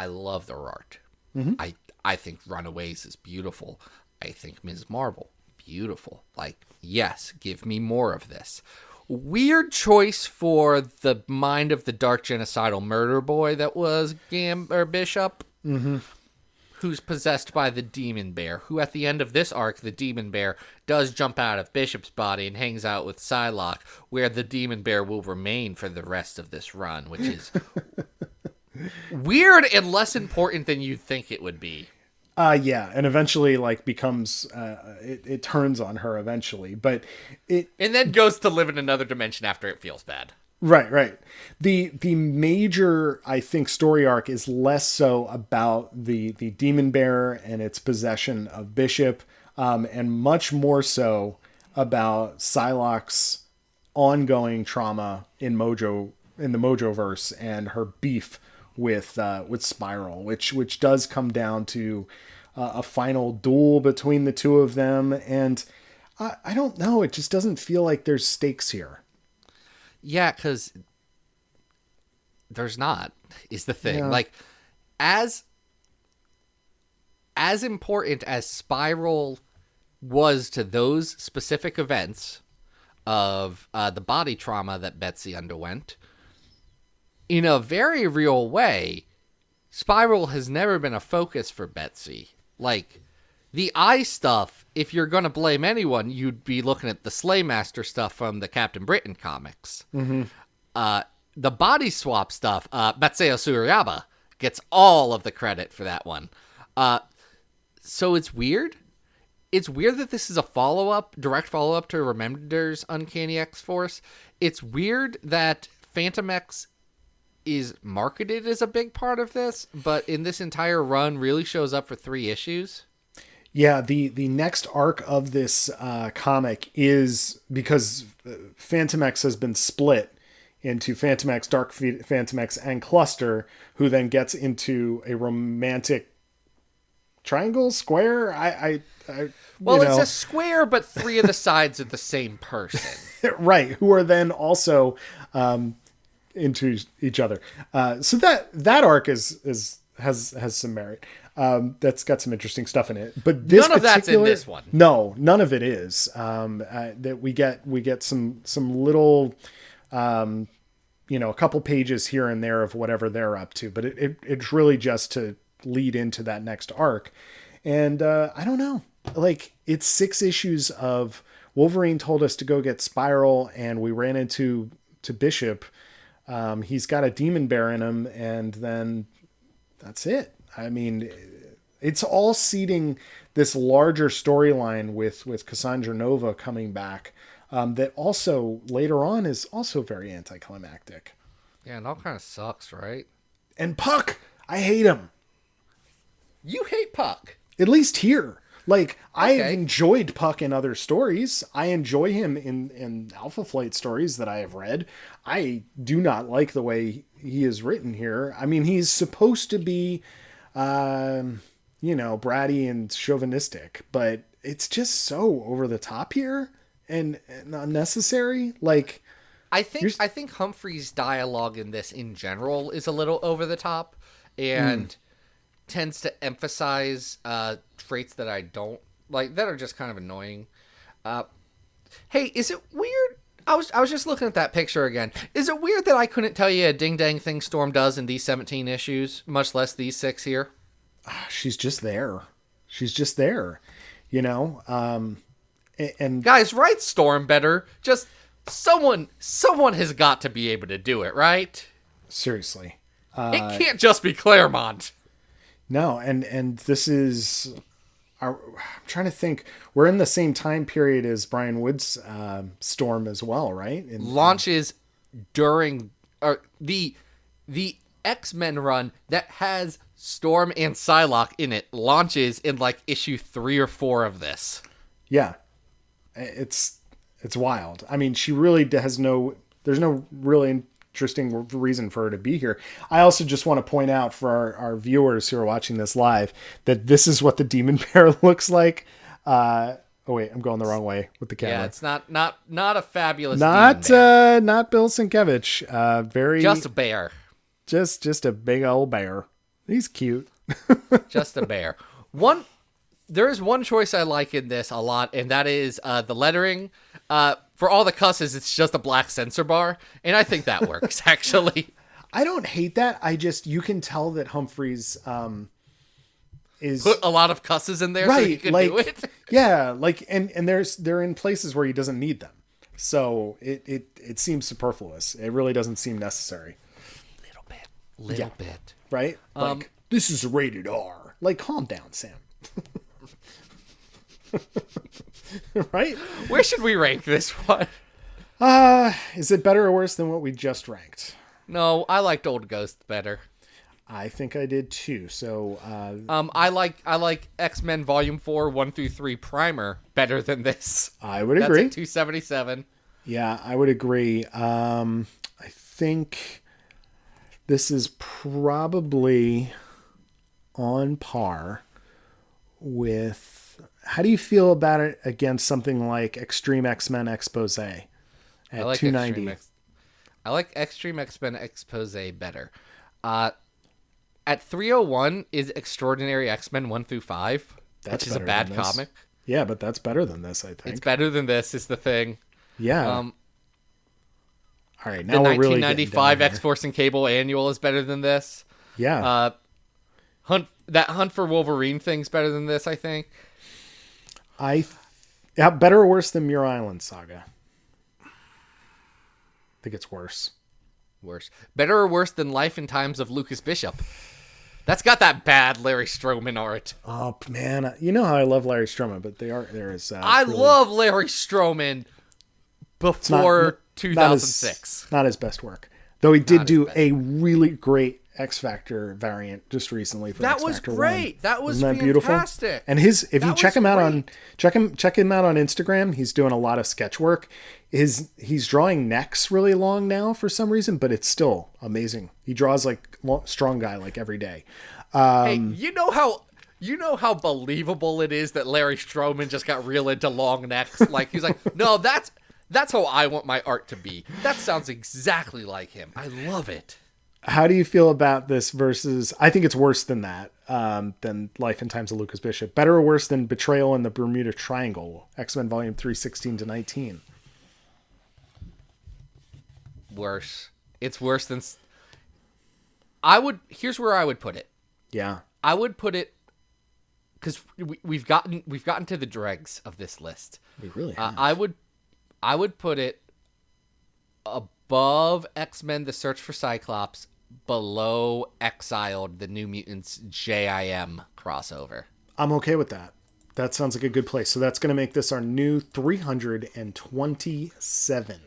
S2: love their art.
S3: Mm-hmm.
S2: I think Runaways is beautiful. I think Ms. Marvel, beautiful. Like, yes, give me more of this. Weird choice for the mind of the dark genocidal murder boy that was Bishop, who's possessed by the Demon Bear, who at the end of this arc, the Demon Bear does jump out of Bishop's body and hangs out with Psylocke, where the Demon Bear will remain for the rest of this run, which is weird and less important than you'd think it would be.
S3: Yeah, and eventually like becomes it turns on her eventually, but
S2: and then goes to live in another dimension after it feels bad.
S3: Right. The major, I think, story arc is less so about the Demon Bear and its possession of Bishop, and much more so about Psylocke's ongoing trauma in the Mojoverse and her beef with Spiral, which does come down to a final duel between the two of them, and I don't know, it just doesn't feel like there's stakes here.
S2: Yeah, because there's not, is the thing.
S3: Yeah.
S2: Like, as important as Spiral was to those specific events of the body trauma that Betsy underwent, in a very real way, Spiral has never been a focus for Betsy. Like, the eye stuff, if you're going to blame anyone, you'd be looking at the Slaymaster stuff from the Captain Britain comics.
S3: Mm-hmm.
S2: The body swap stuff, Matseo Surayaba gets all of the credit for that one. So it's weird. It's weird that this is a direct follow-up to Remender's Uncanny X-Force. It's weird that Phantom X is marketed as a big part of this, but in this entire run really shows up for 3 issues.
S3: Yeah, the next arc of this comic is because Phantom X has been split into Phantom X, Dark Phantom X, and Cluster, who then gets into a romantic triangle, square.
S2: It's a square, but 3 of the sides are the same person.
S3: Right, who are then also into each other. So that arc is has some merit. That's got some interesting stuff in it. But this
S2: None of that's in this one.
S3: No, none of it is. That we get some little, a couple pages here and there of whatever they're up to. But it's really just to lead into that next arc. And I don't know. Like, it's 6 issues of Wolverine told us to go get Spiral, and we ran into Bishop. He's got a demon bear in him, and then that's it. I mean, it's all seeding this larger storyline with Cassandra Nova coming back, that also later on is also very anticlimactic.
S2: Yeah, and all kind of sucks, right?
S3: And Puck, I hate him.
S2: You hate Puck.
S3: At least here. Like, I've
S2: Okay.
S3: enjoyed Puck in other stories. I enjoy him in Alpha Flight stories that I have read. I do not like the way he is written here. I mean, he's supposed to be, bratty and chauvinistic, but it's just so over the top here and unnecessary. Like,
S2: I think Humphrey's dialogue in this in general is a little over the top and tends to emphasize traits that I don't like, that are just kind of annoying. Hey, is it weird? I was just looking at that picture again. Is it weird that I couldn't tell you a ding dang thing Storm does in these 17 issues, much less these 6 here?
S3: she's just there. She's just there, and
S2: Guys, write Storm better. Just someone has got to be able to do it, right?
S3: seriously.
S2: It can't just be Claremont.
S3: No, and this is I'm trying to think. We're in the same time period as Brian Wood's Storm as well, right?
S2: Launches during the X-Men run that has Storm and Psylocke in it launches in like issue 3 or 4 of this.
S3: Yeah, it's wild. I mean, she really has there's no really interesting reason for her to be here. I also just want to point out for our viewers who are watching this live that this is what the Demon Bear looks like. Oh wait, I'm going the wrong way with the camera.
S2: Yeah, it's not a fabulous
S3: not
S2: demon bear.
S3: not Bill Sienkiewicz. Very
S2: Just a bear.
S3: just a big old bear. He's cute.
S2: Just a bear. There is one choice I like in this a lot, and that is the lettering. For all the cusses, it's just a black censor bar, and I think that works, actually.
S3: I don't hate that. You can tell that Humphreys is
S2: Put a lot of cusses in there so you can do it.
S3: Yeah, like and they're in places where he doesn't need them. So it seems superfluous. It really doesn't seem necessary.
S2: Little bit.
S3: Right? Like, this is rated R. Like, calm down, Sam. Right?
S2: Where should we rank this one?
S3: Is it better or worse than what we just ranked?
S2: No, I liked Old Ghost better.
S3: I think I did too. So
S2: I like X-Men Volume 4 1 through 3 Primer better than this.
S3: I would
S2: That's
S3: agree.
S2: at 277.
S3: Yeah, I would agree. I think this is probably on par with. How do you feel about it against something like Extreme X-Men Expose at 290?
S2: I like Extreme X-Men Expose better. At 301 is Extraordinary X-Men 1 through 5, which is a bad comic.
S3: Yeah, but that's better than this, I think.
S2: It's better than this is the thing.
S3: Yeah. All right, now
S2: the
S3: we're really
S2: 1995 X-Force and Cable Annual is better than this.
S3: Yeah.
S2: Hunt for Wolverine thing's better than this, I think.
S3: Better or worse than Muir Island Saga? I think it's worse.
S2: Worse. Better or worse than Life and Times of Lucas Bishop? That's got that bad Larry Stroman art.
S3: Oh man, you know how I love Larry Stroman, but there is.
S2: I love Larry Stroman before 2006.
S3: Not his best work, though. He did do a really great X Factor variant just recently. For
S2: That
S3: X
S2: was
S3: Factor
S2: great.
S3: 1.
S2: That was
S3: Isn't that beautiful?
S2: fantastic.
S3: And if you check him out
S2: great.
S3: check him out on Instagram, he's doing a lot of sketch work. He's drawing necks really long now for some reason, but it's still amazing. He draws like strong guy like every day.
S2: Hey, you know how believable it is that Larry Stroman just got real into long necks? Like he's like, no, that's how I want my art to be. That sounds exactly like him. I love it.
S3: How do you feel about this versus? I think it's worse than that. Than Life and Times of Lucas Bishop. Better or worse than Betrayal in the Bermuda Triangle, X-Men Volume 316 to 19.
S2: Worse. It's worse than. Here's where I would put it.
S3: Yeah.
S2: I would put it because we've gotten to the dregs of this list.
S3: We really have.
S2: I would put it above X-Men: The Search for Cyclops, below Exiled: The New Mutants JIM crossover.
S3: I'm okay with that. That sounds like a good place. So that's going to make this our new 327.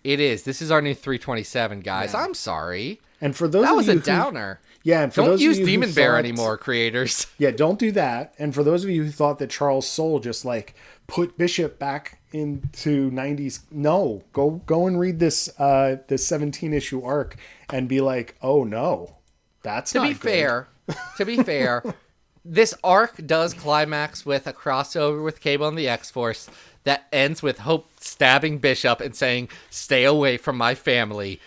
S2: It is. This is our new 327, guys.
S3: Yeah.
S2: I'm sorry.
S3: And for those
S2: that
S3: of
S2: was
S3: you
S2: a downer.
S3: Yeah, and for
S2: don't
S3: those
S2: use
S3: of you
S2: Demon Bear anymore, creators.
S3: Yeah, don't do that. And for those of you who thought that Charles Soule just like put Bishop back into 90s, no, go and read this 17 issue arc and be like, oh no, that's not good.
S2: To be fair, this arc does climax with a crossover with Cable and the X-Force that ends with Hope stabbing Bishop and saying, "Stay away from my family."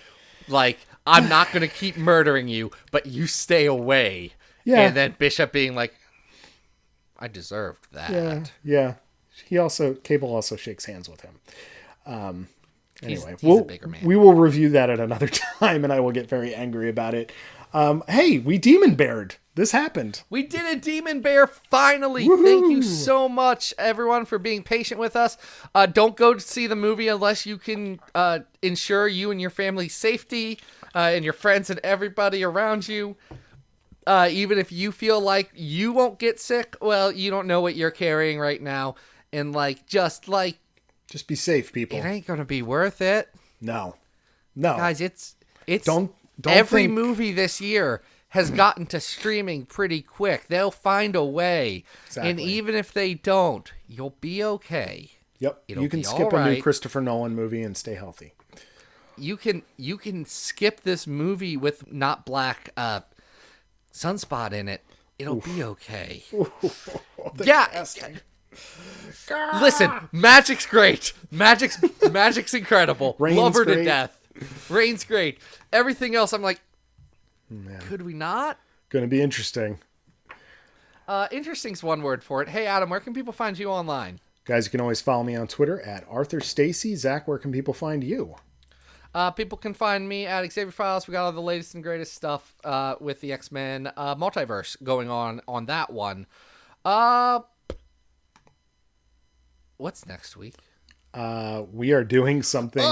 S2: Like, I'm not going to keep murdering you, but you stay away.
S3: Yeah.
S2: And then Bishop being like, I deserved that.
S3: Yeah. Cable also shakes hands with him. Anyway,
S2: he's a bigger man.
S3: We will review that at another time, and I will get very angry about it. Hey, we Demon Beared. This happened.
S2: We did a Demon Bear finally.
S3: Woohoo!
S2: Thank you so much, everyone, for being patient with us. Don't go to see the movie unless you can ensure you and your family's safety and your friends and everybody around you. Even if you feel like you won't get sick, well, you don't know what you're carrying right now. And just
S3: be safe, people.
S2: It ain't going to be worth it.
S3: No.
S2: Guys, it's
S3: don't
S2: every
S3: think...
S2: movie this year has gotten to streaming pretty quick. They'll find a way.
S3: Exactly.
S2: And even if they don't, you'll be okay.
S3: Yep. You can skip a new Christopher Nolan movie and stay healthy.
S2: You can skip this movie with not black sunspot in it. It'll be okay. Yeah. Listen, magic's great. Magic's incredible.
S3: Rain's
S2: Love her
S3: great.
S2: to death. Rain's great. Everything else, I'm like,
S3: Man.
S2: could we not?
S3: Gonna be interesting.
S2: Interesting's one word for it. Hey, Adam, where can people find you online?
S3: Guys, you can always follow me on Twitter at Arthur Stacy. Zach, where can people find you?
S2: People can find me at Xavier Files. We got all the latest and greatest stuff with the X-Men multiverse going on that one. What's next week?
S3: We are doing something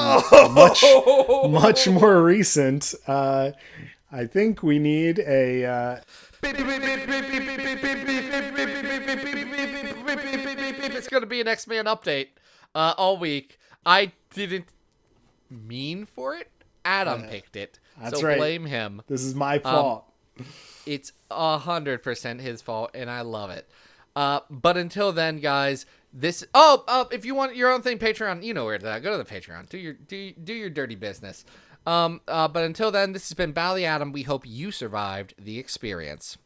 S3: much more recent. I think we need a...
S2: It's going to be an X-Men update all week. I didn't mean for it. Adam picked it.
S3: That's
S2: so
S3: right.
S2: Blame him.
S3: This is my fault.
S2: It's 100% his fault, and I love it. But until then, guys, this... if you want your own thing, Patreon, you know where to go to the Patreon. Do your dirty business. But until then, this has been Bally Adam. We hope you survived the experience.